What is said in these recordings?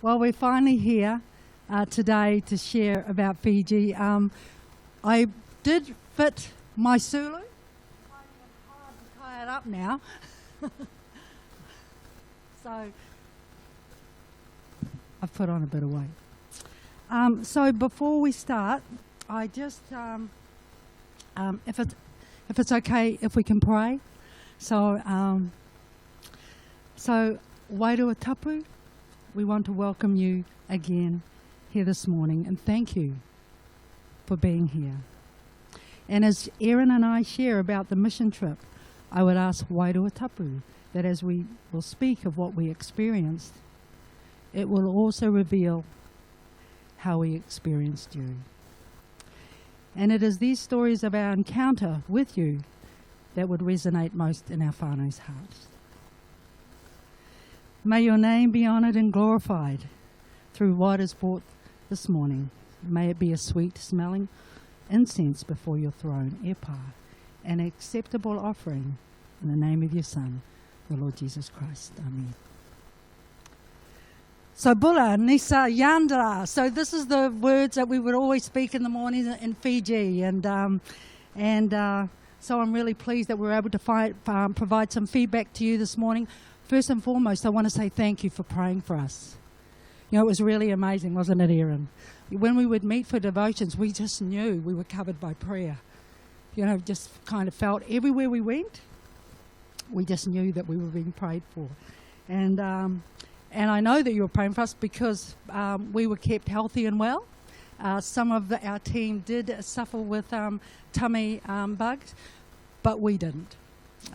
Well, we're finally here today to share about Fiji. I did fit my Sulu. Finding it hard to tie it up now. So I've put on a bit of weight. So before we start, I just, if it's okay, if we can pray. So Wairua Tapu, we want to welcome you again here this morning and thank you for being here. And as Erin and I share about the mission trip, I would ask Wairua Tapu that as we will speak of what we experienced, it will also reveal how we experienced you. And it is these stories of our encounter with you that would resonate most in our whānau's hearts. May your name be honoured and glorified through what is brought this morning. May it be a sweet-smelling incense before your throne, epa, an acceptable offering in the name of your Son, the Lord Jesus Christ. Amen. So Bula, Nisa, Yandra. So this is the words that we would always speak in the morning in Fiji. So I'm really pleased that we're able to provide some feedback to you this morning. First and foremost, I want to say thank you for praying for us. You know, it was really amazing, wasn't it, Erin? When we would meet for devotions, we just knew we were covered by prayer. You know, just kind of felt everywhere we went, we just knew that we were being prayed for. And I know that you were praying for us because we were kept healthy and well. Some of our team did suffer with tummy bugs, but we didn't.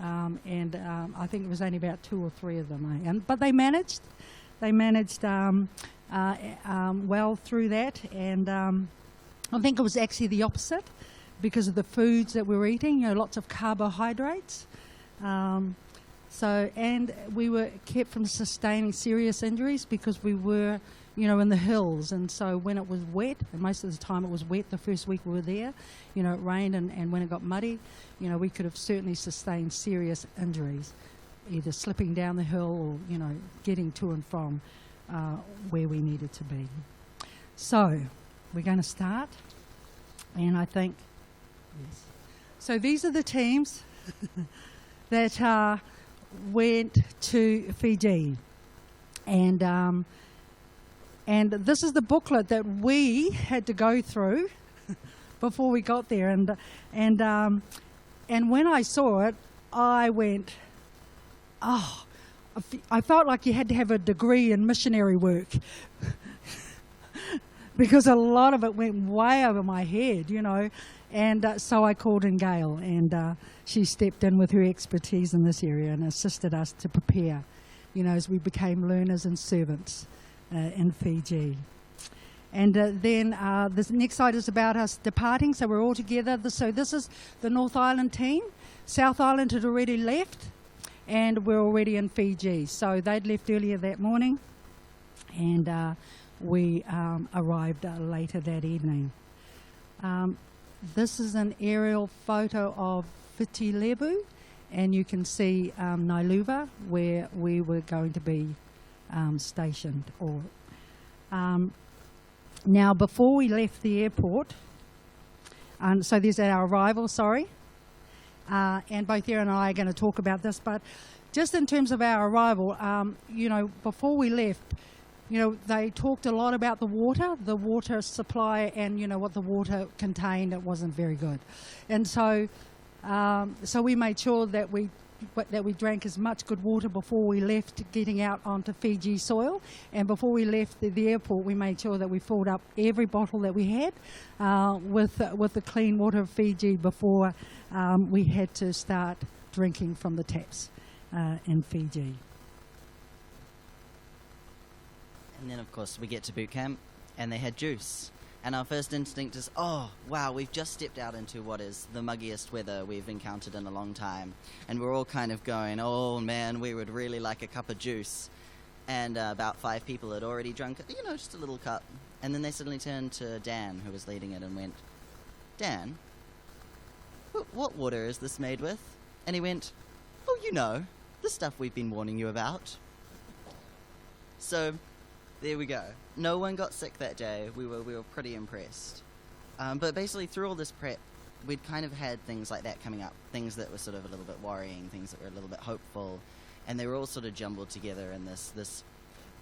I think it was only about 2 or 3 of them. But they managed. They managed well through that. And I think it was actually the opposite because of the foods that we were eating. You know, lots of carbohydrates. And we were kept from sustaining serious injuries because we were, you know, in the hills. And so when it was wet, and most of the time it was wet the first week we were there, you know, it rained and when it got muddy, you know, we could have certainly sustained serious injuries, either slipping down the hill or, you know, getting to and from where we needed to be. So we're going to start, and I think, yes. So these are the teams that went to Fiji, and this is the booklet that we had to go through before we got there, and when I saw it, I went, oh, I felt like you had to have a degree in missionary work because a lot of it went way over my head, you know. And so I called in Gail, and she stepped in with her expertise in this area and assisted us to prepare, you know, as we became learners and servants in Fiji. And then this next slide is about us departing, so we're all together. So this is the North Island team. South Island had already left, and we're already in Fiji. So they'd left earlier that morning, and we arrived later that evening. This is an aerial photo of Viti Levu, and you can see Nailuva, where we were going to be stationed. Now, before we left the airport, so there's our arrival, and both Erin and I are going to talk about this, but just in terms of our arrival, you know, before we left, you know, they talked a lot about the water supply, and, you know, what the water contained. It wasn't very good. And so we made sure that we drank as much good water before we left, getting out onto Fiji soil. And before we left the airport, we made sure that we filled up every bottle that we had with the clean water of Fiji before we had to start drinking from the taps in Fiji. And then, of course, we get to boot camp, and they had juice. And our first instinct is, oh, wow, we've just stepped out into what is the muggiest weather we've encountered in a long time. And we're all kind of going, oh, man, we would really like a cup of juice. And about 5 people had already drunk, you know, just a little cup. And then they suddenly turned to Dan, who was leading it, and went, Dan, what water is this made with? And he went, oh, you know, the stuff we've been warning you about. So there we go. No one got sick that day. We were pretty impressed. But basically, through all this prep, we'd kind of had things like that coming up, things that were sort of a little bit worrying, things that were a little bit hopeful, and they were all sort of jumbled together in this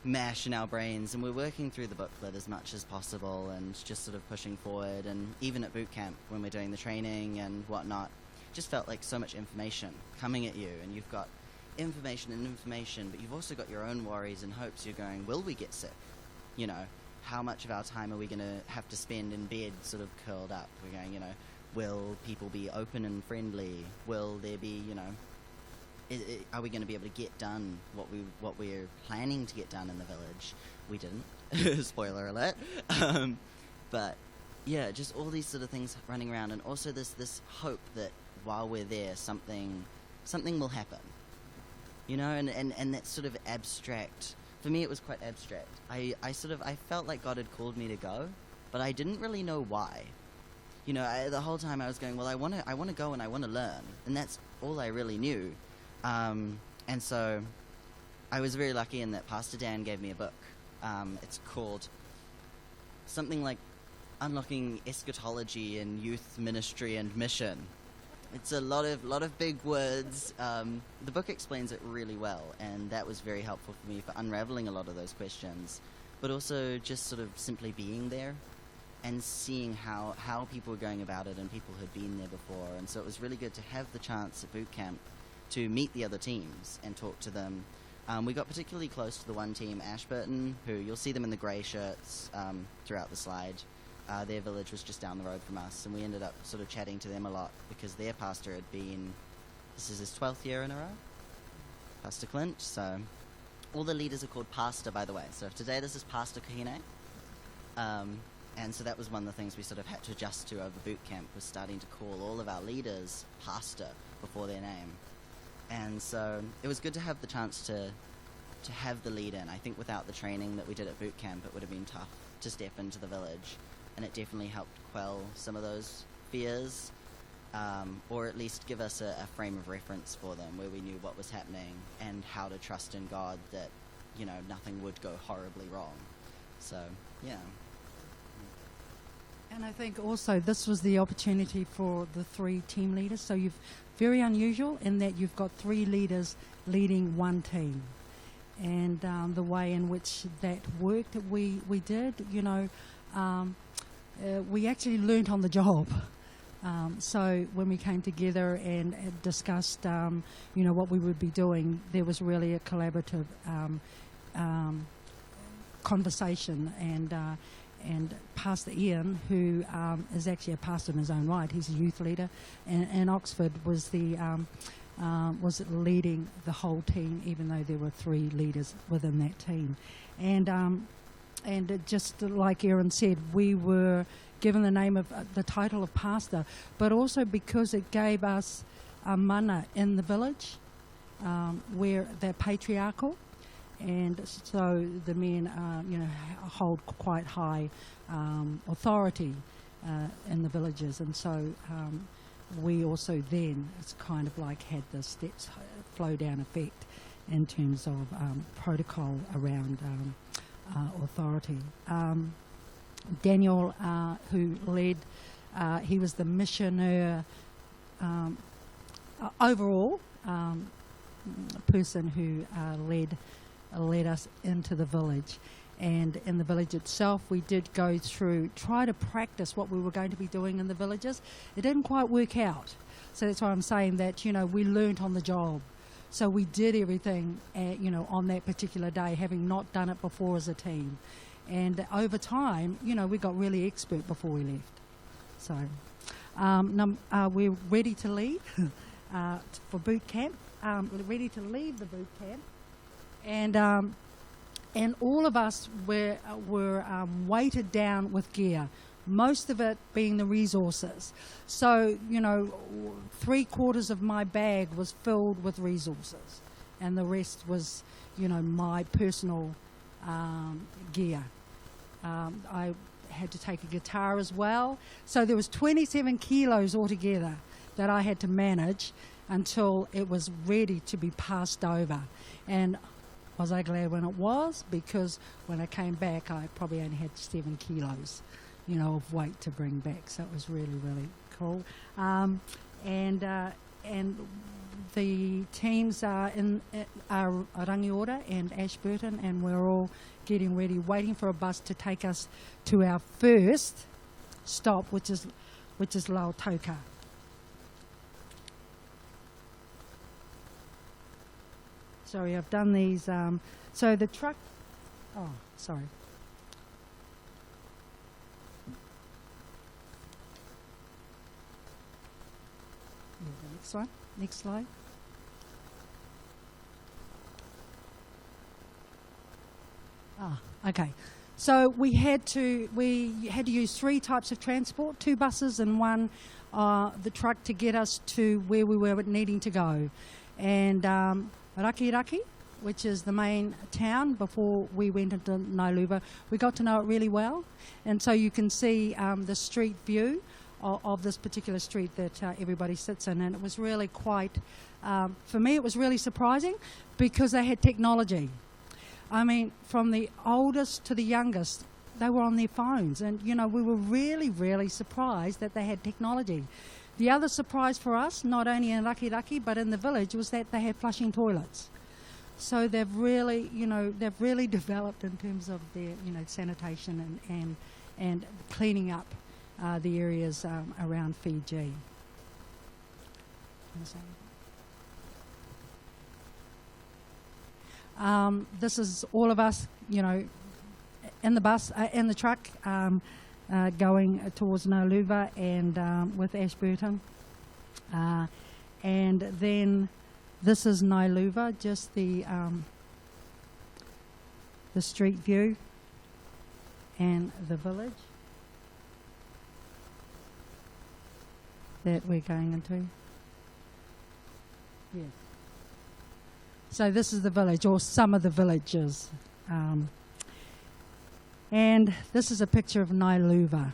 mash in our brains, and we're working through the booklet as much as possible and just sort of pushing forward. And even at boot camp, when we're doing the training and whatnot, just felt like so much information coming at you, and you've got information, but you've also got your own worries and hopes. You're going, will we get sick? You know, how much of our time are we going to have to spend in bed sort of curled up? We're going, you know, will people be open and friendly? Will there be, you know, are we going to be able to get done what we're planning to get done in the village? We didn't. Spoiler alert. But yeah, just all these sort of things running around, and also this hope that while we're there, something will happen. You know, and that's sort of abstract. For me, it was quite abstract. I felt like God had called me to go, but I didn't really know why. You know, the whole time I was going, well, I want to go and I want to learn, and that's all I really knew. And so I was very lucky in that Pastor Dan gave me a book. It's called something like Unlocking Eschatology in Youth Ministry and Mission. It's a lot of big words. The book explains it really well, and that was very helpful for me for unraveling a lot of those questions, but also just sort of simply being there and seeing how people were going about it, and people had been there before. And so it was really good to have the chance at boot camp to meet the other teams and talk to them. We got particularly close to the one team, Ashburton, who you'll see them in the grey shirts throughout the slide. Their village was just down the road from us, and we ended up sort of chatting to them a lot because their pastor had been, this is his 12th year in a row, Pastor Clint. So all the leaders are called Pastor, by the way. So today this is Pastor Kahine. And so that was one of the things we sort of had to adjust to over boot camp, was starting to call all of our leaders Pastor before their name. And so it was good to have the chance to have the lead in. I think without the training that we did at boot camp, it would have been tough to step into the village. And it definitely helped quell some of those fears, or at least give us a frame of reference for them where we knew what was happening and how to trust in God that, you know, nothing would go horribly wrong. So, yeah. And I think also this was the opportunity for the 3 team leaders. So you've very unusual in that you've got 3 leaders leading one team. And the way in which that worked, we did, you know, we actually learnt on the job. So when we came together and discussed, you know, what we would be doing, there was really a collaborative conversation. And Pastor Ian, who is actually a pastor in his own right, he's a youth leader, and Oxford was was leading the whole team, even though there were 3 leaders within that team. And it just like Erin said, we were given the name of the title of pastor, but also because it gave us a mana in the village, where they're patriarchal. And so the men, you know, hold quite high authority in the villages. And so we also then, it's kind of like had the steps flow down effect in terms of protocol around authority. Daniel, who led, he was the missioner overall person who led us into the village. And in the village itself, we did go through, try to practice what we were going to be doing in the villages. It didn't quite work out. So that's why I'm saying that, you know, we learnt on the job. So we did everything, you know, on that particular day, having not done it before as a team. And over time, you know, we got really expert before we left. So we're ready to leave for boot camp. We're ready to leave the boot camp. And all of us were weighted down with gear, most of it being the resources. So, you know, 3/4 of my bag was filled with resources, and the rest was, you know, my personal gear. I had to take a guitar as well. So there was 27 kilos altogether that I had to manage until it was ready to be passed over. And was I glad when it was, because when I came back I probably only had 7 kilos, of weight to bring back, so it was really, really cool. And the teams are Rangiora and Ashburton, and we're all getting ready, waiting for a bus to take us to our first stop, which is Lautoka. Sorry, I've done these. So the truck. Oh, sorry. The next one. Next slide. Okay. So we had to use 3 types of transport: 2 buses and 1 the truck to get us to where we were needing to go. And Rakiraki, which is the main town before we went into Nailuva, we got to know it really well, and so you can see the street view of this particular street that everybody sits in, and it was really quite, for me it was really surprising because they had technology. I mean, from the oldest to the youngest, they were on their phones, and we were really, really surprised that they had technology. The other surprise for us, not only in Rakiraki but in the village, was that they had flushing toilets. So they've really developed in terms of their sanitation and cleaning up the areas around Fiji. This is all of us, in the bus, in the truck, going towards Nailuva and with Ashburton. And then this is Nailuva, just the street view and the village that we're going into. Yes. So this is the village, or some of the villages. And this is a picture of Nailuva.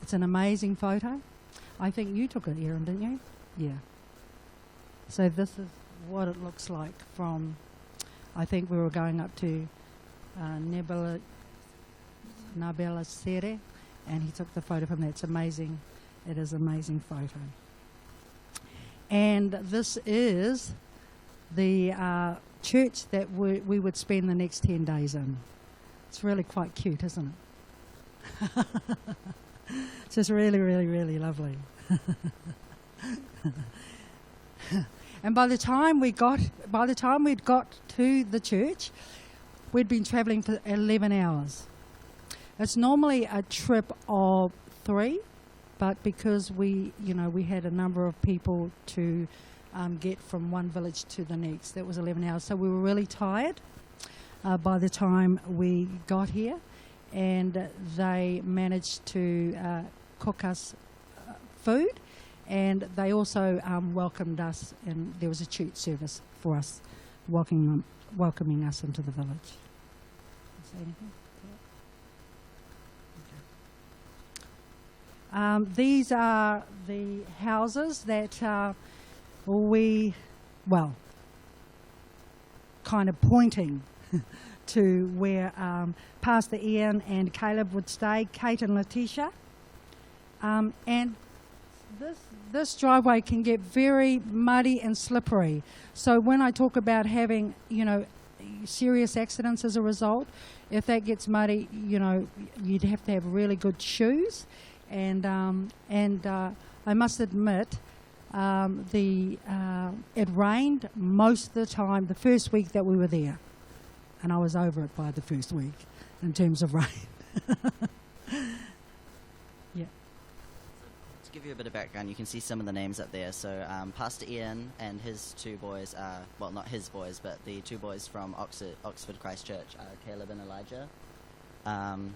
It's an amazing photo. I think you took it, Erin, didn't you? Yeah. So this is what it looks like from, I think we were going up to Nabela Sere, and he took the photo from there. It's amazing. It is an amazing photo. And this is the church that we would spend the next 10 days in. It's really quite cute, isn't it? It's just really, really, really lovely. And by the time we'd got to the church, we'd been travelling for 11 hours. It's normally a trip of 3, but because we had a number of people to get from one village to the next, that was 11 hours. So we were really tired by the time we got here, and they managed to cook us food, and they also welcomed us, and there was a church service for us, welcoming us into the village. Say anything? Okay. These are the houses that kind of pointing to where Pastor Ian and Caleb would stay, Kate and Letitia. And this driveway can get very muddy and slippery. So when I talk about having, serious accidents as a result, if that gets muddy, you'd have to have really good shoes. And I must admit, it rained most of the time the first week that we were there, and I was over it by the first week in terms of rain. Yeah. To give you a bit of background, you can see some of the names up there. So Pastor Ian and his 2 boys are, well, not his boys, but the 2 boys from Oxford Christ Church, Caleb and Elijah.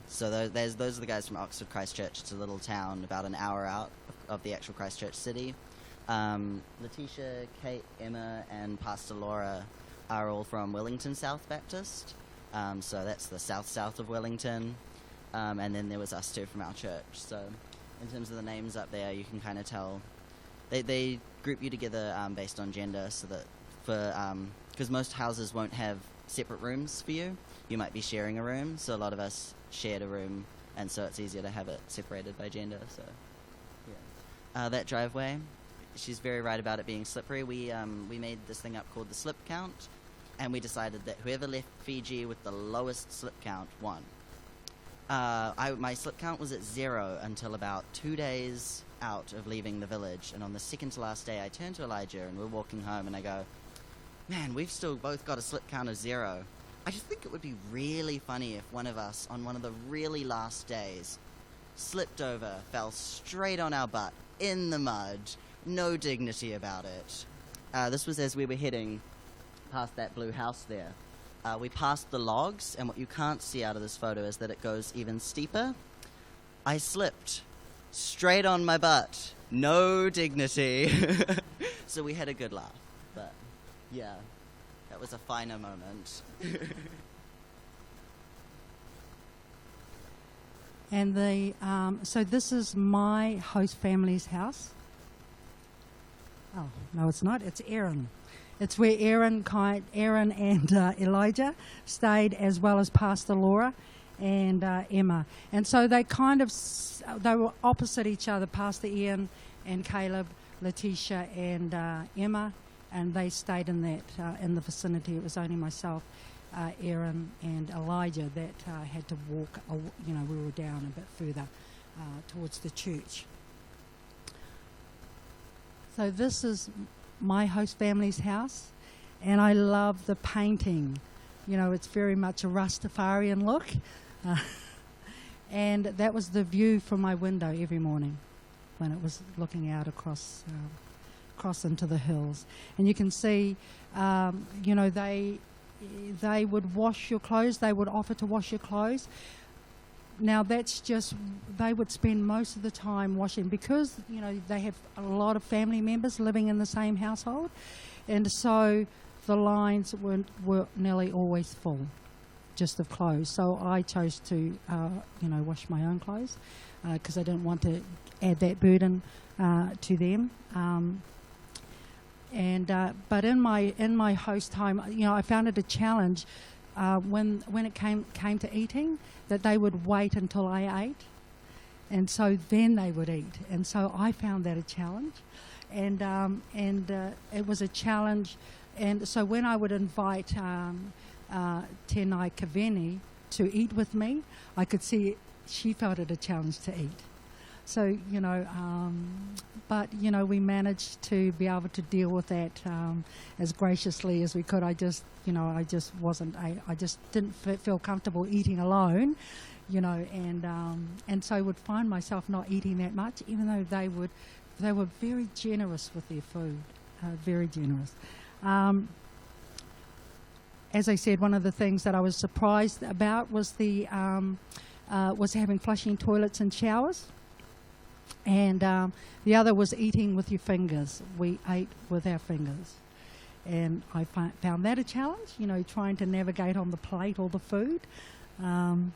So those are the guys from Oxford Christ Church. It's a little town about an hour out of the actual Christchurch city. Letitia, Kate, Emma, and Pastor Laura are all from Wellington South Baptist. So that's the south of Wellington. And then there was us 2 from our church. So in terms of the names up there, you can kind of tell. They group you together based on gender, so that because most houses won't have separate rooms for you. You might be sharing a room, so a lot of us shared a room, and so it's easier to have it separated by gender. So, yeah. That driveway, she's very right about it being slippery. We made this thing up called the slip count, and we decided that whoever left Fiji with the lowest slip count won. My slip count was at 0 until about 2 days out of leaving the village, and on the second to last day I turned to Elijah and we're walking home and I go, man, we've still both got a slip count of 0. I just think it would be really funny if one of us on one of the really last days slipped over, fell straight on our butt in the mud, no dignity about it. This was as we were heading past that blue house there. We passed the logs, and what you can't see out of this photo is that it goes even steeper. I slipped straight on my butt, no dignity. So we had a good laugh, but yeah, that was a finer moment. And so this is my host family's house. Oh, no, it's not. It's Aaron. It's where Aaron and Elijah stayed, as well as Pastor Laura and Emma. And so they they were opposite each other, Pastor Ian and Caleb, Letitia and Emma, and they stayed in in the vicinity. It was only myself, Aaron and Elijah that had to walk, we were down a bit further towards the church. So this is my host family's house, and I love the painting. It's very much a Rastafarian look. And that was the view from my window every morning when it was looking out across into the hills. And you can see, they would wash your clothes. They would offer to wash your clothes. Now that's just, they would spend most of the time washing, because they have a lot of family members living in the same household, and so the lines were nearly always full, just of clothes. So I chose to wash my own clothes because I didn't want to add that burden to them. But in my host home, I found it a challenge when it came to eating, that they would wait until I ate, and so then they would eat. And so I found that a challenge, and it was a challenge. And so when I would invite Tenai Kaveni to eat with me, I could see she felt it a challenge to eat. So, but we managed to be able to deal with that as graciously as we could. I just didn't feel comfortable eating alone, and so I would find myself not eating that much, even though they were very generous with their food, very generous. As I said, one of the things that I was surprised about was was having flushing toilets and showers. And the other was eating with your fingers. We ate with our fingers. And I found that a challenge, trying to navigate on the plate all the food. And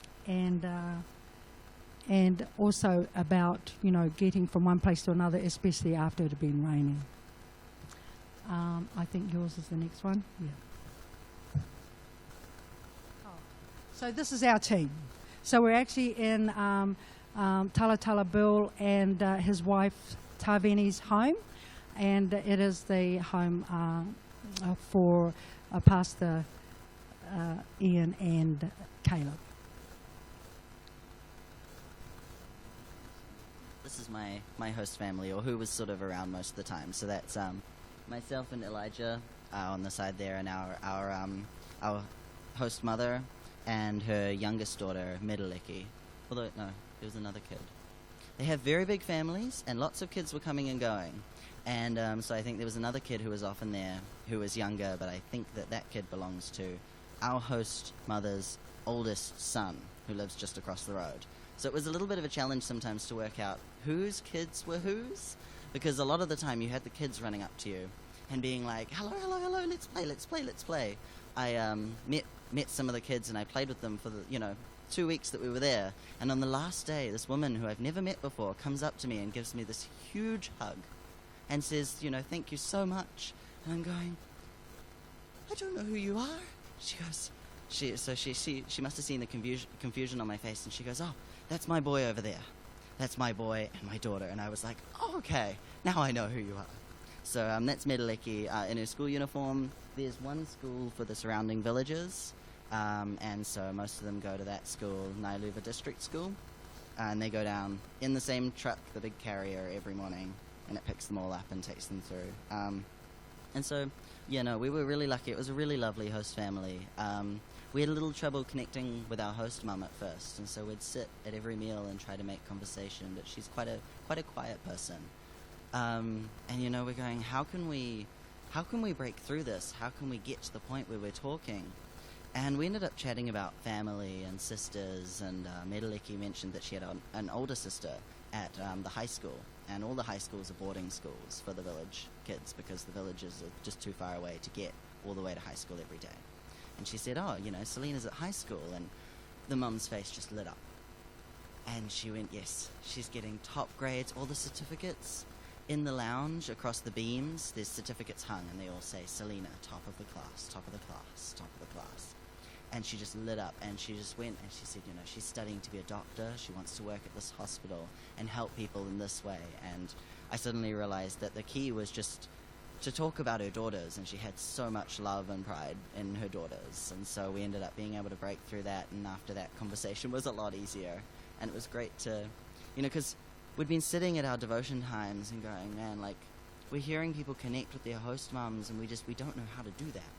also about, getting from one place to another, especially after it had been raining. I think yours is the next one. Yeah. Oh. So this is our team. So we're actually in Talatala Bill and his wife Taveni's home, and it is the home for Pastor Ian and Caleb. This is my host family, or who was sort of around most of the time. So that's myself and Elijah on the side there, and our host mother and her youngest daughter, Medaleki. Although, no, there was another kid. They have very big families, and lots of kids were coming and going. And so I think there was another kid who was often there who was younger, but I think that kid belongs to our host mother's oldest son, who lives just across the road. So it was a little bit of a challenge sometimes to work out whose kids were whose, because a lot of the time you had the kids running up to you and being like, hello, hello, hello, let's play, let's play, let's play. I met some of the kids, and I played with them for the 2 weeks that we were there. And on the last day, this woman who I've never met before comes up to me and gives me this huge hug and says, thank you so much. And I'm going, I don't know who you are. she goes, she must have seen the confusion on my face, and she goes, oh, that's my boy over there. That's my boy and my daughter. And I was like, oh, okay, now I know who you are. So that's Medeleki in her school uniform. There's one school for the surrounding villages, and so most of them go to that school, Nailuva District School, and they go down in the same truck, the big carrier, every morning, and it picks them all up and takes them through. And so, we were really lucky. It was a really lovely host family. We had a little trouble connecting with our host mum at first, and so we'd sit at every meal and try to make conversation, but she's quite a quiet person. And we're going, how can we break through this? How can we get to the point where we're talking? And we ended up chatting about family and sisters, and Medeleki mentioned that she had an older sister at the high school, and all the high schools are boarding schools for the village kids because the villages are just too far away to get all the way to high school every day. And she said, oh, Selena's at high school, and the mum's face just lit up. And she went, yes, she's getting top grades, all the certificates. In the lounge, across the beams, there's certificates hung, and they all say, Selena, top of the class, top of the class, top of the class. And she just lit up, and she just went, and she said, she's studying to be a doctor, she wants to work at this hospital and help people in this way. And I suddenly realized that the key was just to talk about her daughters, and she had so much love and pride in her daughters. And so we ended up being able to break through that, and after that conversation was a lot easier. And it was great to, because we'd been sitting at our devotion times and going, man, we're hearing people connect with their host mums, and we don't know how to do that.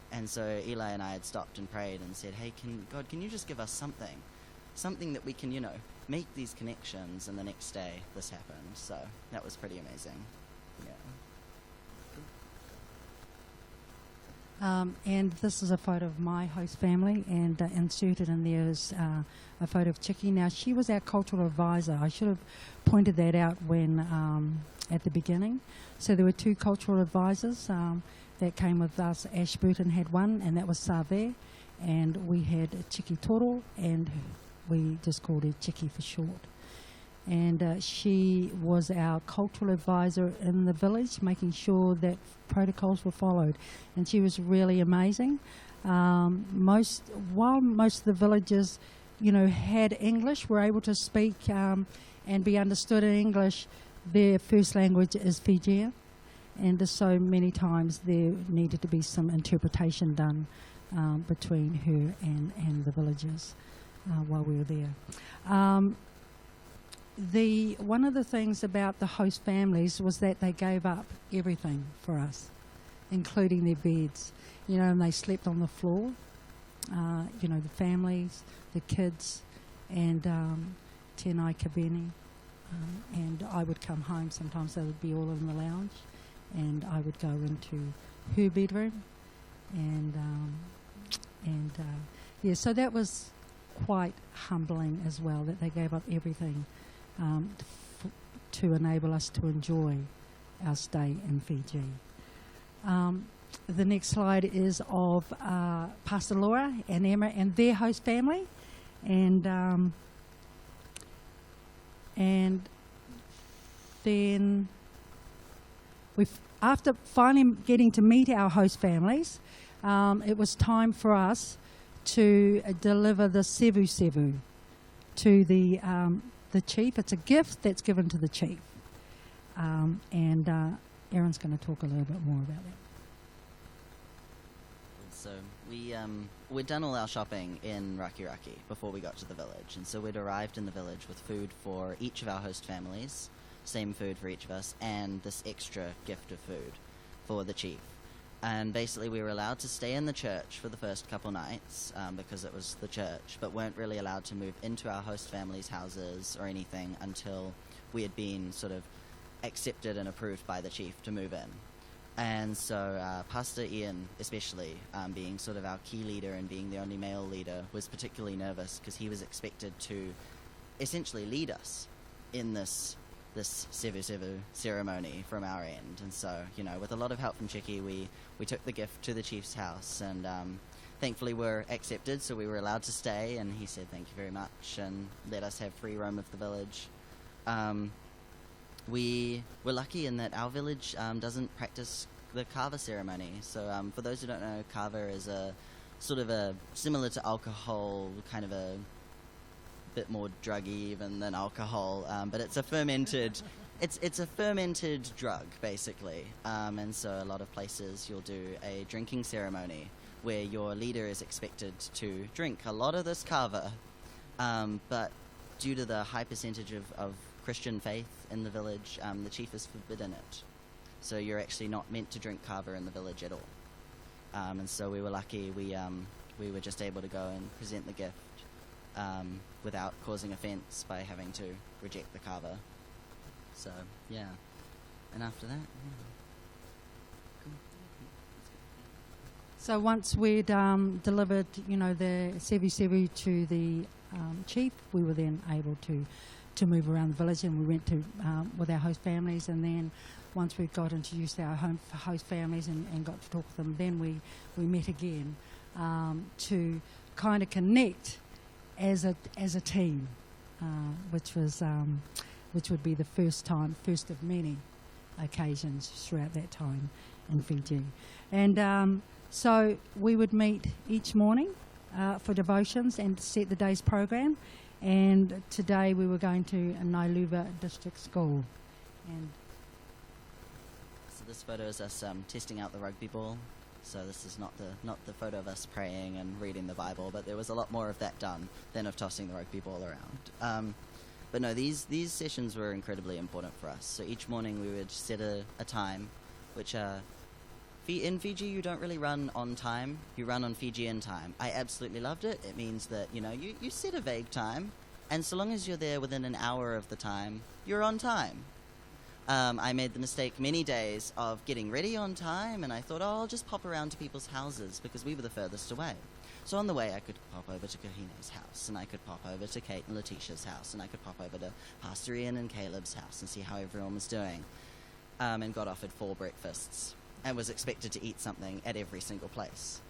And so Eli and I had stopped and prayed and said, hey, God, can you just give us something that we can, make these connections, and the next day this happened. So that was pretty amazing. Yeah. And this is a photo of my host family, and inserted in there is a photo of Chicky. Now, she was our cultural advisor. I should have pointed that out when at the beginning. So there were two cultural advisors that came with us. Ashburton had one, and that was Save, and we had Chicky Toro, and we just called her Chicky for short. And she was our cultural advisor in the village, making sure that protocols were followed. And she was really amazing. While most of the villages, had English, were able to speak and be understood in English, their first language is Fijian. And so many times there needed to be some interpretation done between her and the villagers while we were there. One of the things about the host families was that they gave up everything for us, including their beds. And they slept on the floor. The families, the kids, and Tēnai Kabeni. And I would come home. Sometimes they would be all in the lounge, and I would go into her bedroom, and so that was quite humbling as well, that they gave up everything to enable us to enjoy our stay in Fiji. The next slide is of Pastor Laura and Emma and their host family, and then after finally getting to meet our host families, it was time for us to deliver the sevu sevu to the chief. It's a gift that's given to the chief, and Aaron's going to talk a little bit more about that. So we'd done all our shopping in Rakiraki before we got to the village, and so we'd arrived in the village with food for each of our host families, same food for each of us, and this extra gift of food for the chief. And basically we were allowed to stay in the church for the first couple nights because it was the church, but weren't really allowed to move into our host families' houses or anything until we had been sort of accepted and approved by the chief to move in. And so Pastor Ian, especially, being sort of our key leader and being the only male leader, was particularly nervous because he was expected to essentially lead us in this sevu sevu ceremony from our end. And so, with a lot of help from Chicky, we took the gift to the chief's house, and thankfully were accepted, so we were allowed to stay, and he said thank you very much and let us have free roam of the village. We were lucky in that our village doesn't practice the kava ceremony. So for those who don't know, kava is a sort of a similar to alcohol, kind of a bit more druggy even than alcohol, but it's a fermented. It's a fermented drug, basically, and so a lot of places you'll do a drinking ceremony where your leader is expected to drink a lot of this kava, but due to the high percentage of Christian faith in the village, the chief has forbidden it. So you're actually not meant to drink kava in the village at all. And so we were lucky. We were just able to go and present the gift without causing offence by having to reject the kava. So yeah, and after that, yeah. Cool. So once we'd delivered, the sevi sevi to the chief, we were then able to move around the village, and we went to with our host families, and then once we got introduced to our host families and got to talk to them, then we met again to kind of connect as a team, which would be the first of many occasions throughout that time in Fiji. And so we would meet each morning for devotions and set the day's program. And today we were going to Nailuva District School. And so this photo is us testing out the rugby ball. So this is not the photo of us praying and reading the Bible, but there was a lot more of that done than of tossing the rugby ball around. But no, these sessions were incredibly important for us. So each morning we would set a time, which in Fiji you don't really run on time, you run on Fijian time. I absolutely loved it. It means that, you set a vague time, and so long as you're there within an hour of the time, you're on time. I made the mistake many days of getting ready on time, and I thought, I'll just pop around to people's houses because we were the furthest away. So on the way, I could pop over to Kahine's house, and I could pop over to Kate and Letitia's house, and I could pop over to Pastor Ian and Caleb's house and see how everyone was doing, and got offered 4 breakfasts and was expected to eat something at every single place.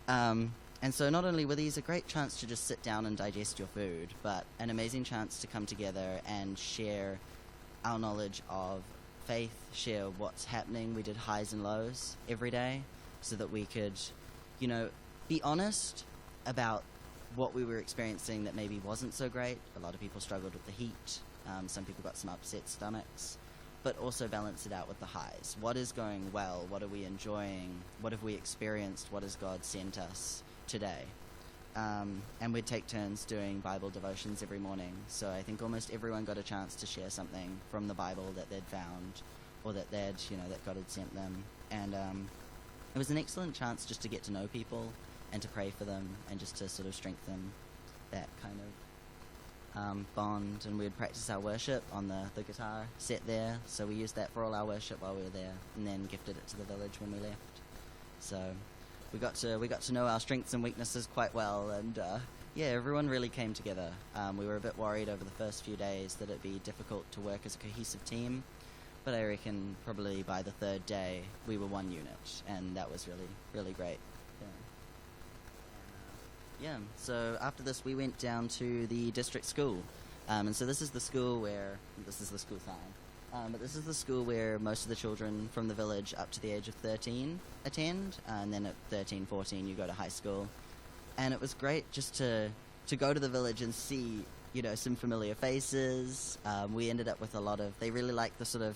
And so not only were these a great chance to just sit down and digest your food, but an amazing chance to come together and share our knowledge of faith, share what's happening. We did highs and lows every day so that we could, be honest about what we were experiencing that maybe wasn't so great. A lot of people struggled with the heat. Some people got some upset stomachs, but also balance it out with the highs. What is going well? What are we enjoying? What have we experienced? What has God sent us today? And we'd take turns doing Bible devotions every morning. So I think almost everyone got a chance to share something from the Bible that they'd found, or that that God had sent them. And it was an excellent chance just to get to know people and to pray for them and just to sort of strengthen that kind of bond. And we'd practice our worship on the guitar set there. So we used that for all our worship while we were there, and then gifted it to the village when we left. So we got to know our strengths and weaknesses quite well, and everyone really came together. We were a bit worried over the first few days that it'd be difficult to work as a cohesive team, but I reckon probably by the 3rd day we were one unit, and that was really, really great. So after this we went down to the district school, and so this is the school sign. But this is the school where most of the children from the village up to the age of 13 attend, and then at 13, 14 you go to high school. And it was great just to go to the village and see, some familiar faces. We ended up with they really like the sort of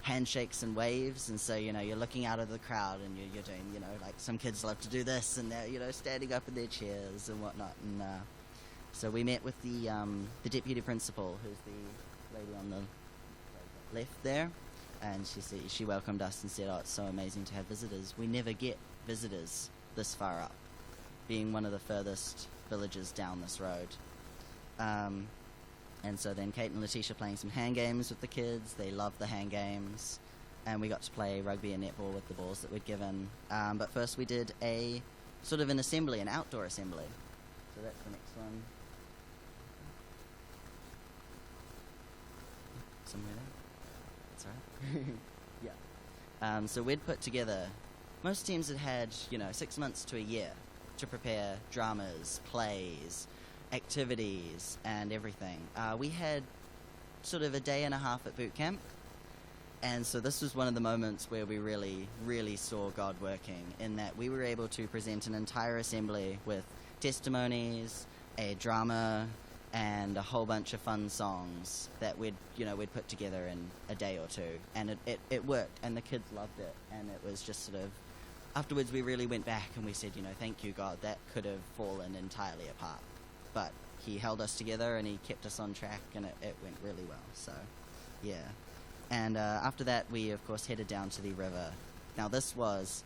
handshakes and waves, and so, you're looking out of the crowd and you're doing, like some kids love to do this, and they're, standing up in their chairs and whatnot. And so we met with the deputy principal, who's the lady on the left there, and she welcomed us and said, it's so amazing to have visitors. We never get visitors this far up, being one of the furthest villages down this road. And so then Kate and Letitia playing some hand games with the kids. They loved the hand games, and we got to play rugby and netball with the balls that we'd given. But first we did a sort of an outdoor assembly. So that's the next one. Somewhere there. That's right. So we'd put together, most teams had 6 months to a year to prepare dramas, plays, activities, and everything. We had sort of a day and a half at boot camp, And so this was one of the moments where we really, really saw God working, in that we were able to present an entire assembly with testimonies, a drama, and a whole bunch of fun songs that we'd put together in a day or two. And it worked, and the kids loved it. And it was just sort of, afterwards we really went back and we said, thank you, God, that could have fallen entirely apart. But he held us together and he kept us on track, and it went really well. So, yeah. And after that, we, of course, headed down to the river. Now, this was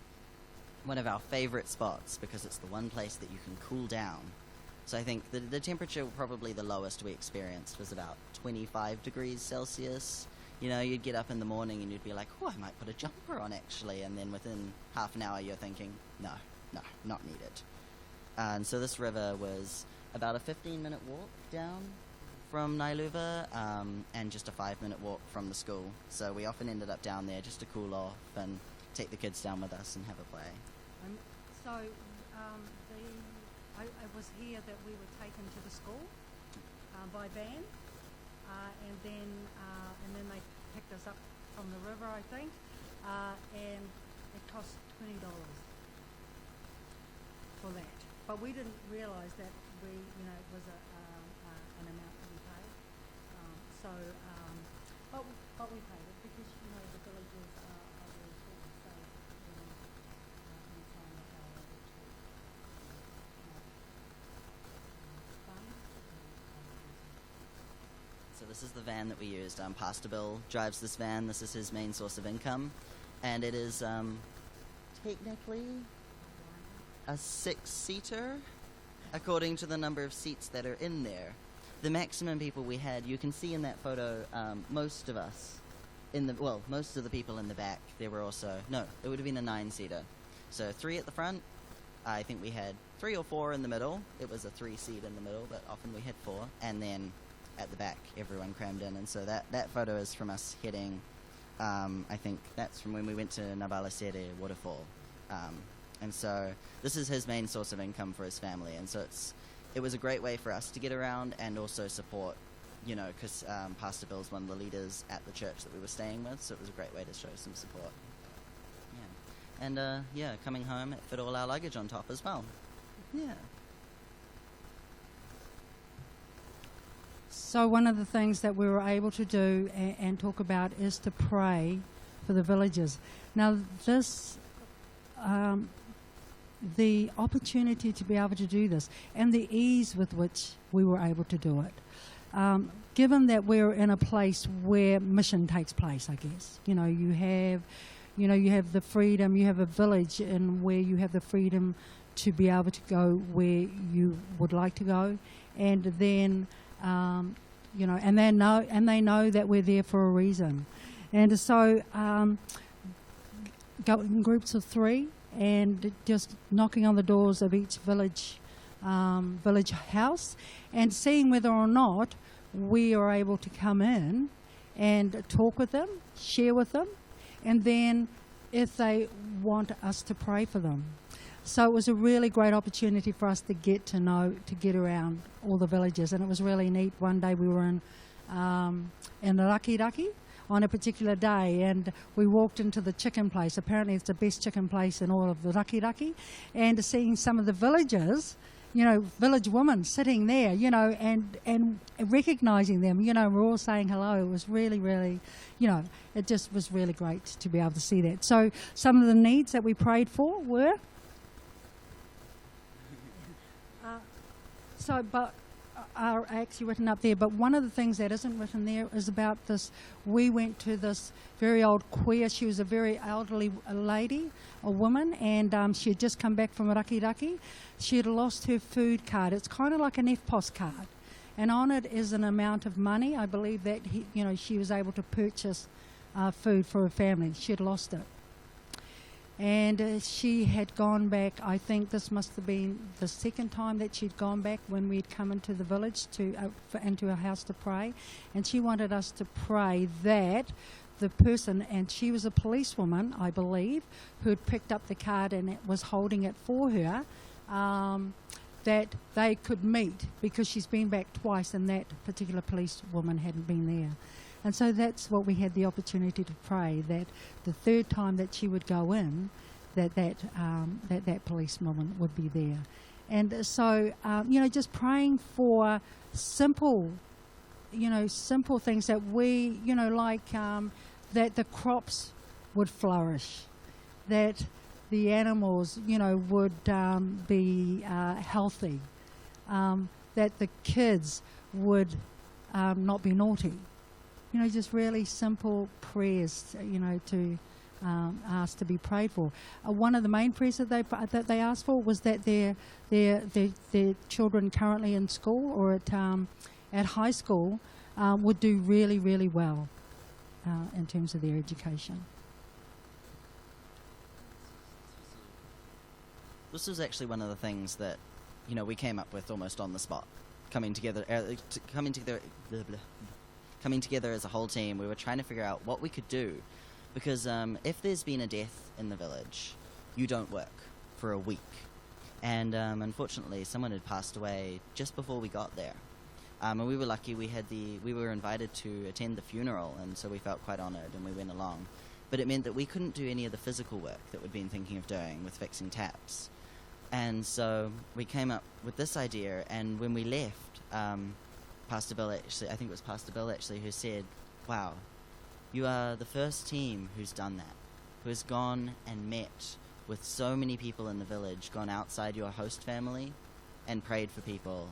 one of our favorite spots because it's the one place that you can cool down. So I think the temperature, probably the lowest we experienced, was about 25 degrees Celsius. You'd get up in the morning and you'd be like, oh, I might put a jumper on, actually. And then within half an hour, you're thinking, no, not needed. And so this river was about a 15-minute walk down from Nailuva, and just a 5-minute walk from the school. So we often ended up down there just to cool off and take the kids down with us and have a play. It was here that we were taken to the school by van, and then they picked us up from the river, I think, and it cost $20 for that. But we didn't realise that it was an amount that we paid. But we paid it because the villages are very poor, so we try and make our way fun. So this is the van that we used. Pastor Bill drives this van. This is his main source of income, and it is technically a 6-seater, according to the number of seats that are in there. The maximum people we had, you can see in that photo, most of the people in the back, there were also, no, it would have been a 9-seater. So 3 at the front. I think we had 3 or 4 in the middle. It was a 3-seat in the middle, but often we had 4. And then at the back, everyone crammed in. And so that photo is from us heading, I think that's from when we went to Nabalasere waterfall. And so this is his main source of income for his family. And so it was a great way for us to get around and also support, because Pastor Bill's one of the leaders at the church that we were staying with. So it was a great way to show some support. Yeah. And coming home, it fit all our luggage on top as well. Yeah. So one of the things that we were able to do and talk about is to pray for the villagers. Now this, the opportunity to be able to do this and the ease with which we were able to do it, given that we're in a place where mission takes place, I guess. You have the freedom, you have a village in where you have the freedom to be able to go where you would like to go, and then and they know that we're there for a reason, and so go in groups of 3 and just knocking on the doors of each village house and seeing whether or not we are able to come in and talk with them, share with them, and then if they want us to pray for them. So it was a really great opportunity for us to get around all the villages, and it was really neat. One day we were in Rakiraki on a particular day, and we walked into the chicken place. Apparently it's the best chicken place in all of the Rakiraki, and seeing some of the villagers, village women sitting there, and recognising them, we're all saying hello. It was really, really, it just was really great to be able to see that. So some of the needs that we prayed for were are actually written up there, but one of the things that isn't written there is about this. We went to this very old queer. She was a very elderly lady, a woman, and she had just come back from Rakiraki. She had lost her food card. It's kind of like an EFTPOS card, and on it is an amount of money. I believe that she was able to purchase food for her family. She had lost it. And she had gone back, I think this must have been the second time that she'd gone back when we'd come into the village into her house to pray. And she wanted us to pray that the person, and she was a policewoman, I believe, who had picked up the card and was holding it for her, that they could meet, because she's been back twice and that particular policewoman hadn't been there. And so that's what we had the opportunity to pray, that the third time that she would go in, that policewoman would be there. And so, just praying for simple things that we, that the crops would flourish, that the animals, would be healthy, that the kids would not be naughty. Just really simple prayers, to ask to be prayed for. One of the main prayers that they asked for was that their children currently in school or at high school would do really, really well in terms of their education. This was actually one of the things that, we came up with almost on the spot, coming together as a whole team. We were trying to figure out what we could do, because if there's been a death in the village, you don't work for a week. And unfortunately, someone had passed away just before we got there. And we were lucky. We were invited to attend the funeral, and so we felt quite honoured, and we went along. But it meant that we couldn't do any of the physical work that we'd been thinking of doing with fixing taps. And so we came up with this idea, and when we left, Pastor Bill actually, who said, "Wow, you are the first team who's done that, who has gone and met with so many people in the village, gone outside your host family and prayed for people,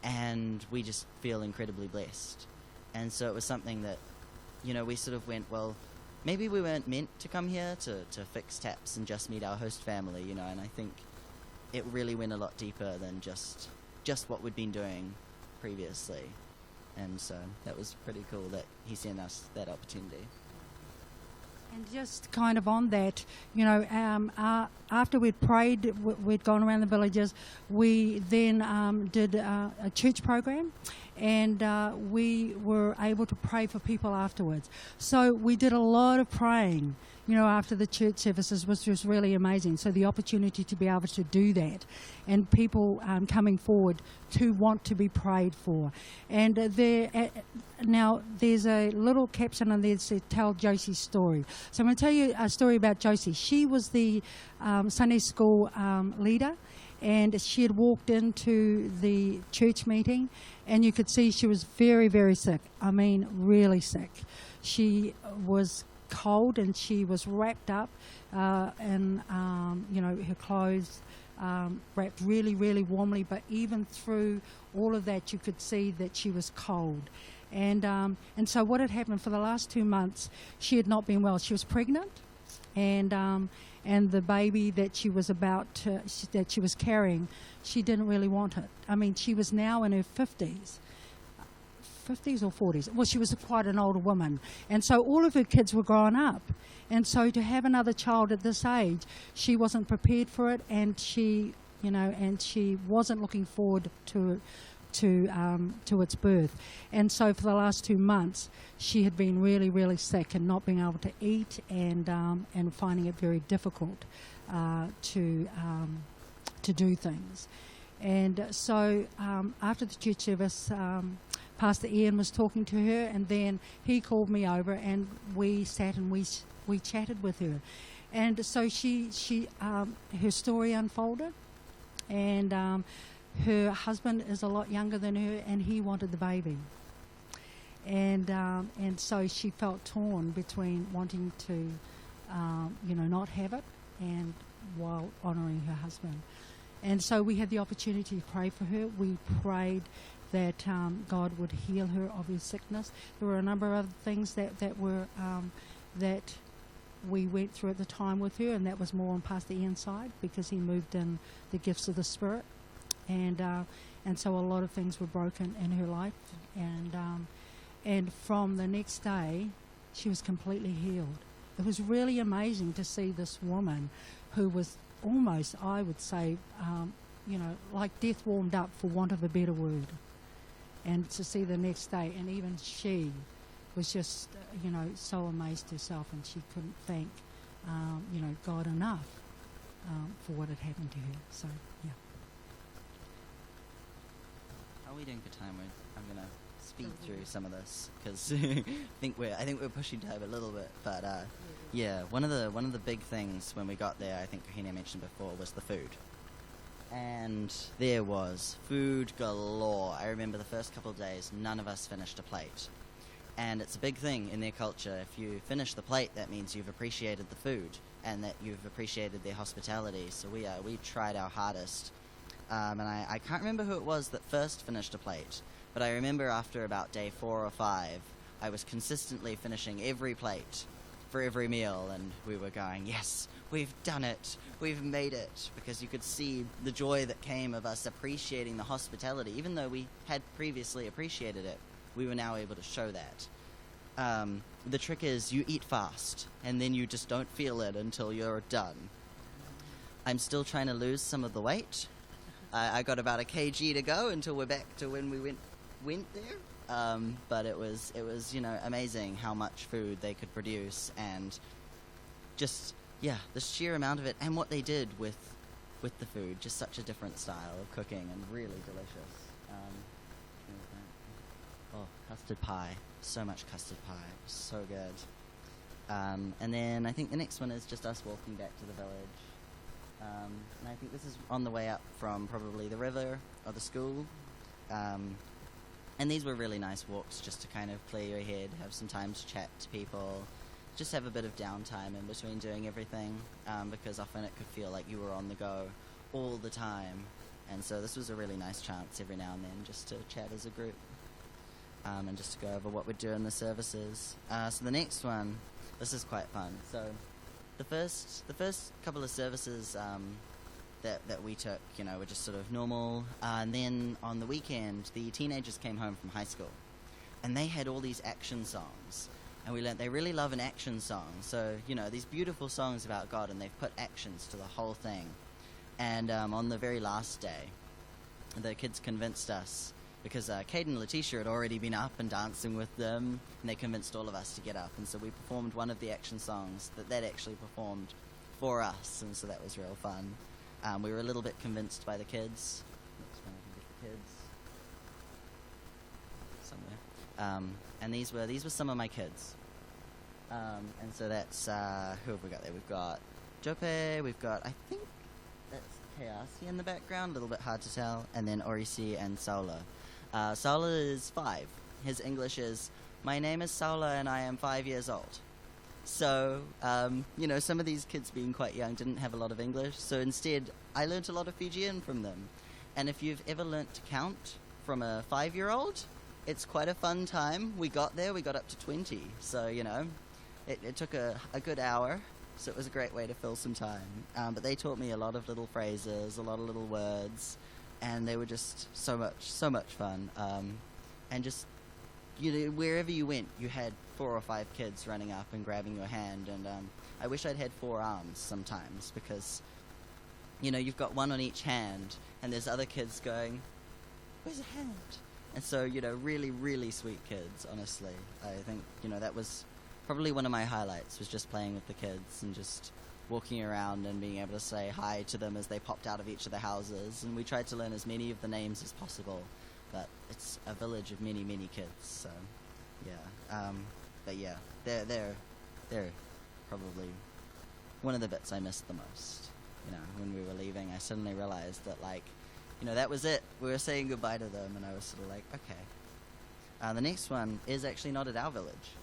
and we just feel incredibly blessed." And so it was something that, we sort of went, well, maybe we weren't meant to come here to fix taps and just meet our host family, and I think it really went a lot deeper than just what we'd been doing previously. And so that was pretty cool that he sent us that opportunity. And just kind of on that, after we'd prayed, we'd gone around the villages, we then did a church program, and we were able to pray for people afterwards. So we did a lot of praying, after the church services, which was really amazing. So the opportunity to be able to do that, and people coming forward to want to be prayed for. And now there's a little caption on there that says, "Tell Josie's story." So I'm going to tell you a story about Josie. She was the Sunday school leader, and she had walked into the church meeting, and you could see she was very, very sick. I mean, really sick. She was cold, and she was wrapped up in, her clothes, wrapped really, really warmly. But even through all of that, you could see that she was cold. And so what had happened for the last 2 months, she had not been well. She was pregnant, and the baby that she was that she was carrying, she didn't really want it. I mean, she was now in her 50s or 40s. Well, she was quite an older woman. And so all of her kids were grown up. And so to have another child at this age, she wasn't prepared for it, and she wasn't looking forward to its birth. And so for the last 2 months, she had been really, really sick and not being able to eat, and finding it very difficult to do things. And so after the church service, Pastor Ian was talking to her, and then he called me over, and we sat and we chatted with her. And so she her story unfolded, and her husband is a lot younger than her, and he wanted the baby. And so she felt torn between wanting to, not have it, and while honouring her husband. And so we had the opportunity to pray for her. We prayed that God would heal her of her sickness. There were a number of other things that were that we went through at the time with her, and that was more on Pastor Ian's side, because he moved in the gifts of the Spirit. And so a lot of things were broken in her life, and from the next day, she was completely healed. It was really amazing to see this woman who was almost, I would say, like death warmed up, for want of a better word. And to see the next day, and even she was just, so amazed herself, and she couldn't thank, God enough for what had happened to her. So, yeah. How are we doing for time? I'm going to speed through some of this because I think we're pushing time a little bit. But yeah, one of the big things when we got there, I think Kahina mentioned before, was the food. And there was food galore. I remember the first couple of days, none of us finished a plate. And it's a big thing in their culture. If you finish the plate, that means you've appreciated the food and that you've appreciated their hospitality. So we tried our hardest. And I can't remember who it was that first finished a plate, but I remember after about day 4 or 5, I was consistently finishing every plate for every meal, and we were going, yes, we've done it, we've made it, because you could see the joy that came of us appreciating the hospitality. Even though we had previously appreciated it, we were now able to show that. The trick is you eat fast, and then you just don't feel it until you're done. I'm still trying to lose some of the weight. I got about a kg to go until we're back to when we went there. But it was amazing how much food they could produce, and just the sheer amount of it, and what they did with the food. Just such a different style of cooking, and really delicious. Custard pie, so much custard pie, so good. And then I think the next one is just us walking back to the village. And I think this is on the way up from probably the river or the school. And these were really nice walks just to kind of clear your head, have some time to chat to people, just have a bit of downtime in between doing everything, because often it could feel like you were on the go all the time. And so this was a really nice chance every now and then just to chat as a group, and just to go over what we'd do in the services. So the next one, this is quite fun. So the first couple of services that we took, were just sort of normal. And then on the weekend, the teenagers came home from high school, and they had all these action songs. And we learned they really love an action song. So, these beautiful songs about God, and they've put actions to the whole thing. And on the very last day, the kids convinced us, because Kate and Letitia had already been up and dancing with them, and they convinced all of us to get up. And so we performed one of the action songs that actually performed for us, and so that was real fun. We were a little bit convinced by the kids. Next one, I can get the kids somewhere. And these were some of my kids. And so that's who have we got there? We've got Jope. We've got, I think that's Kayasi in the background. A little bit hard to tell. And then Orisi and Saula. Saula is 5. His English is, "My name is Saula and I am 5 years old." So, some of these kids being quite young didn't have a lot of English. So instead, I learnt a lot of Fijian from them. And if you've ever learnt to count from a 5-year-old, it's quite a fun time. We got up to 20. So, it took a good hour. So it was a great way to fill some time. But they taught me a lot of little phrases, a lot of little words. And they were just so much fun. And just, wherever you went, you had 4 or 5 kids running up and grabbing your hand. And I wish I'd had 4 arms sometimes, because, you've got one on each hand, and there's other kids going, "Where's a hand?" And so, really, really sweet kids, honestly. I think, that was probably one of my highlights, was just playing with the kids and just walking around and being able to say hi to them as they popped out of each of the houses. And we tried to learn as many of the names as possible, but it's a village of many, many kids, so yeah. But yeah, they're probably one of the bits I missed the most. When we were leaving, I suddenly realized that, that was it. We were saying goodbye to them, and I was sort of like, okay. The next one is actually not at our village.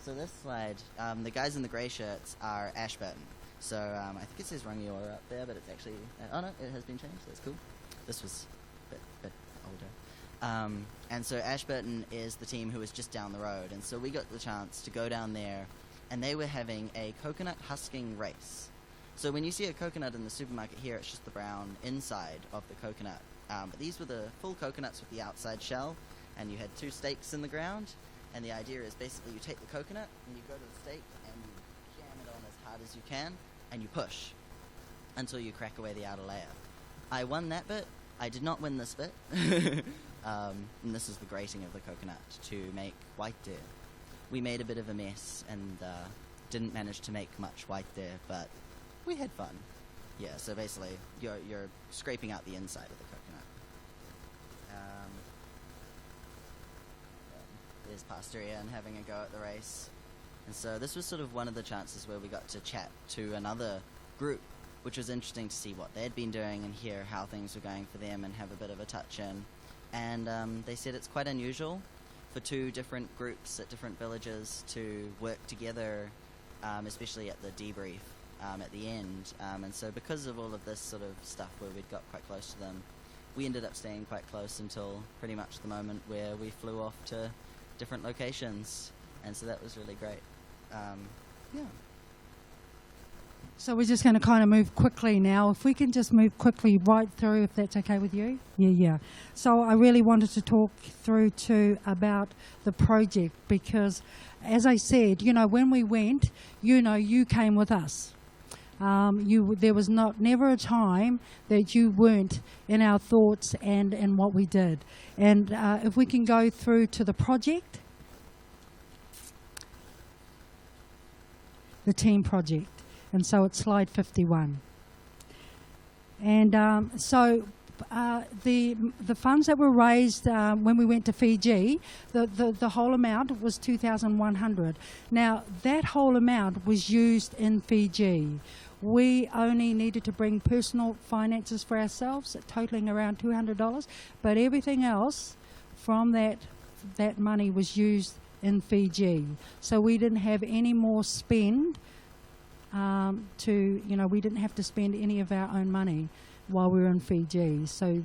So this slide, the guys in the grey shirts are Ashburton. So I think it says Rangiora up there, but it's actually... oh no, it has been changed. That's cool. This was a bit older. And so Ashburton is the team who was just down the road. And so we got the chance to go down there, and they were having a coconut husking race. So when you see a coconut in the supermarket here, it's just the brown inside of the coconut. But these were the full coconuts with the outside shell, and you had 2 stakes in the ground. And the idea is basically you take the coconut and you go to the stake and you jam it on as hard as you can, and you push until you crack away the outer layer. I won that bit. I did not win this bit. And this is the grating of the coconut to make white deer. We made a bit of a mess and didn't manage to make much white deer, but we had fun. Yeah, so basically you're scraping out the inside of the coconut. this past area and having a go at the race. And so this was sort of one of the chances where we got to chat to another group, which was interesting to see what they'd been doing and hear how things were going for them and have a bit of a touch in. And they said it's quite unusual for two different groups at different villages to work together, especially at the debrief at the end. And so because of all of this sort of stuff where we'd got quite close to them, we ended up staying quite close until pretty much the moment where we flew off to different locations. And so that was really great. Yeah. So we're just going to kind of move quickly now. If we can just move quickly right through, if that's okay with you. Yeah. So I really wanted to talk through too about the project because, as I said, when we went, you came with us. There was never a time that you weren't in our thoughts and in what we did. And if we can go through to the project, the team project. And so it's slide 51. And the funds that were raised when we went to Fiji, the whole amount was 2,100. Now, that whole amount was used in Fiji. We only needed to bring personal finances for ourselves, totaling around $200, but everything else from that money was used in Fiji. So we didn't have any more spend we didn't have to spend any of our own money while we were in Fiji. So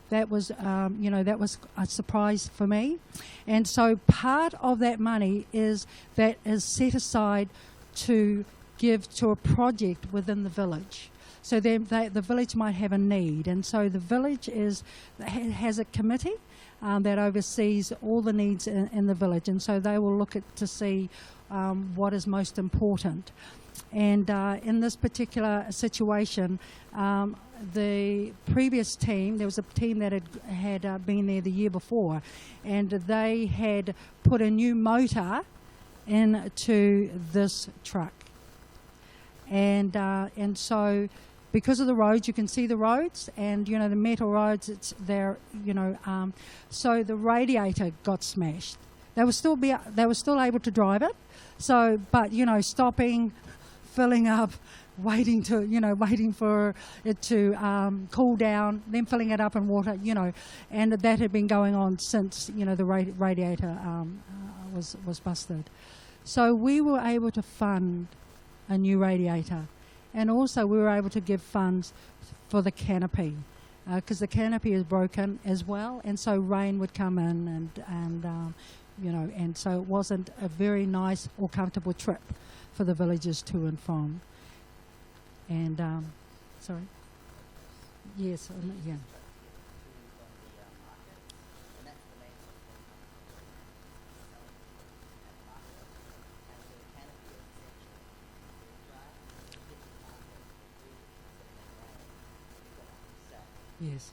that was, that was a surprise for me. And so part of that money is set aside to give to a project within the village. So then the village might have a need. And so the village has a committee that oversees all the needs in the village. And so they will look to see what is most important. And in this particular situation, the previous team, there was a team that had been there the year before, and they had put a new motor into this truck. And so because of the roads, you can see the roads, and the metal roads, it's there, so the radiator got smashed. They were still able to drive it. So, but stopping, filling up, waiting for it to cool down, then filling it up in water, and that had been going on since the radiator was busted. So we were able to fund a new radiator, and also we were able to give funds for the canopy because the canopy is broken as well, and so rain would come in and so it wasn't a very nice or comfortable trip for the villagers to and from. And, sorry? Yes, yeah. Yes.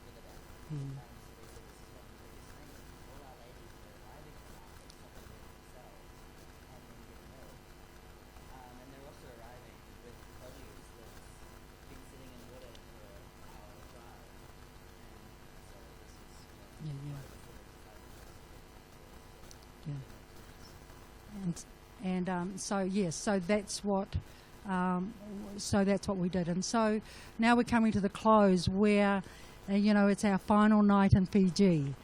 So that's what we did. And so now we're coming to the close where it's our final night in Fiji,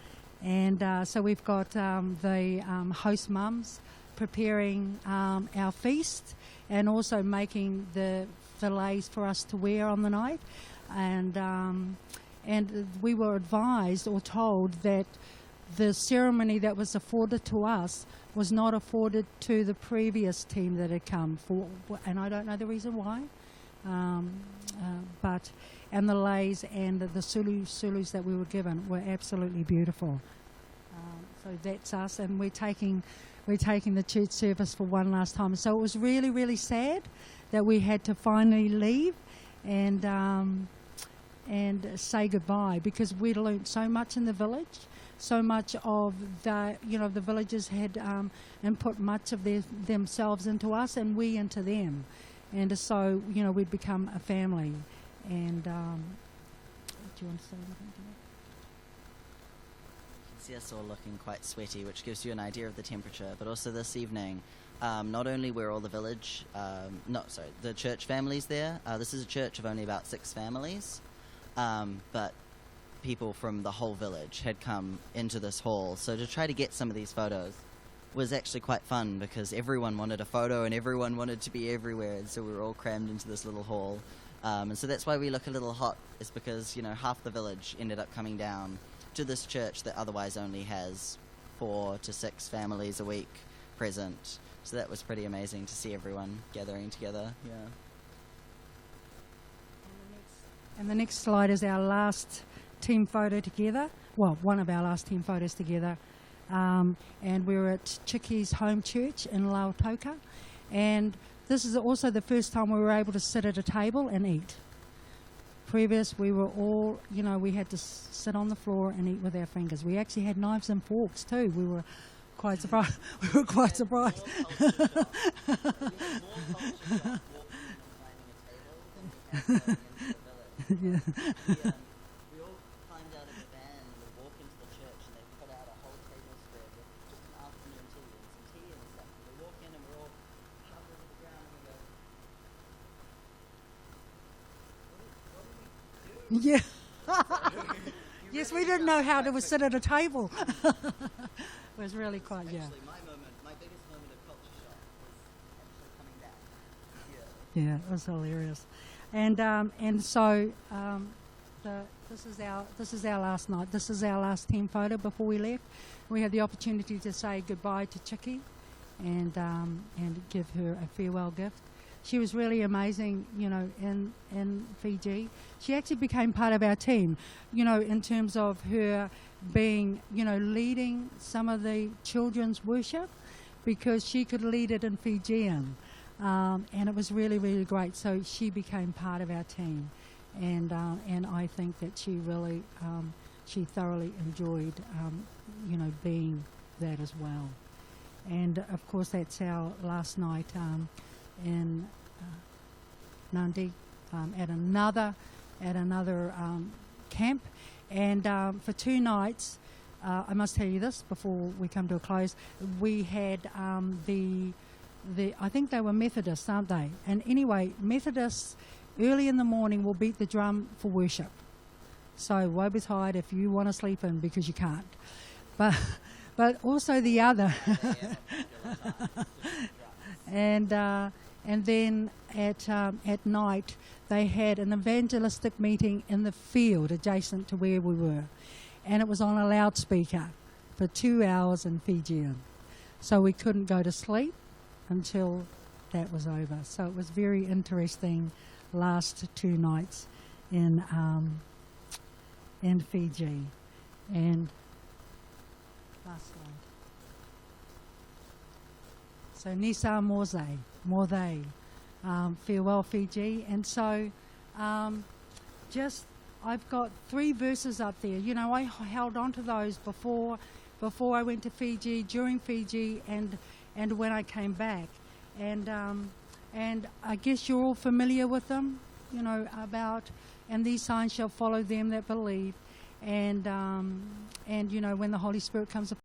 and so we've got the host mums preparing our feast and also making the fillets for us to wear on the night, and we were advised or told that the ceremony that was afforded to us was not afforded to the previous team that had come for, and I don't know the reason why, and the leis and the sulus that we were given were absolutely beautiful. So that's us, and we're taking the church service for one last time. So it was really, really sad that we had to finally leave and say goodbye, because we'd learnt so much in the village. So much of the villagers had input much of themselves into us, and we into them, and so we'd become a family. And do you want to say anything to see us all looking quite sweaty, which gives you an idea of the temperature. But also this evening, not only were all the the church families there. This is a church of only about 6 families, but people from the whole village had come into this hall. So to try to get some of these photos was actually quite fun, because everyone wanted a photo and everyone wanted to be everywhere, and so we were all crammed into this little hall. And so that's why we look a little hot, is because, you know, half the village ended up coming down to this church that otherwise only has 4 to 6 families a week present. So that was pretty amazing to see everyone gathering together. Yeah. And the next slide is our last team photo together. Well, one of our last team photos together. And we were at Chiki's home church in Lautoka. And this is also the first time we were able to sit at a table and eat. Previous, we were all, you know, we had to sit on the floor and eat with our fingers. We actually had knives and forks too. We were quite surprised. We were quite surprised. Yeah. We all climbed out of the van and we walk into the church, and they put out a whole table spread with just an afternoon tea and some tea and stuff. And we walk in and we're all huddled to the ground and we go, what do we do? Yeah. Yes, we didn't know how to sit at a table. It was really quite, yeah. Actually, my biggest moment of culture shock was actually coming back. Yeah. Yeah, it was hilarious. And so this is our last night. This is our last team photo before we left. We had the opportunity to say goodbye to Chiki and give her a farewell gift. She was really amazing, you know, in Fiji. She actually became part of our team, you know, in terms of her being, you know, leading some of the children's worship, because she could lead it in Fijian. And it was really, really great. So she became part of our team. And I think that she really, she thoroughly enjoyed, you know, being that as well. And of course, that's our last night in Nandi at another camp. And for 2 nights, I must tell you this before we come to a close, we had I think they were Methodists, aren't they? And anyway, Methodists early in the morning will beat the drum for worship. So woe betide if you want to sleep in, because you can't. But also the other. And then at night they had an evangelistic meeting in the field adjacent to where we were, and it was on a loudspeaker for 2 hours in Fijian. So we couldn't go to sleep until that was over. So it was very interesting last 2 nights in Fiji. And last slide. So Nisa Morze, farewell Fiji. And so I've got 3 verses up there. You know, I held on to those before I went to Fiji, during Fiji, and when I came back. And I guess you're all familiar with them, you know, and these signs shall follow them that believe. And you know, when the Holy Spirit comes upon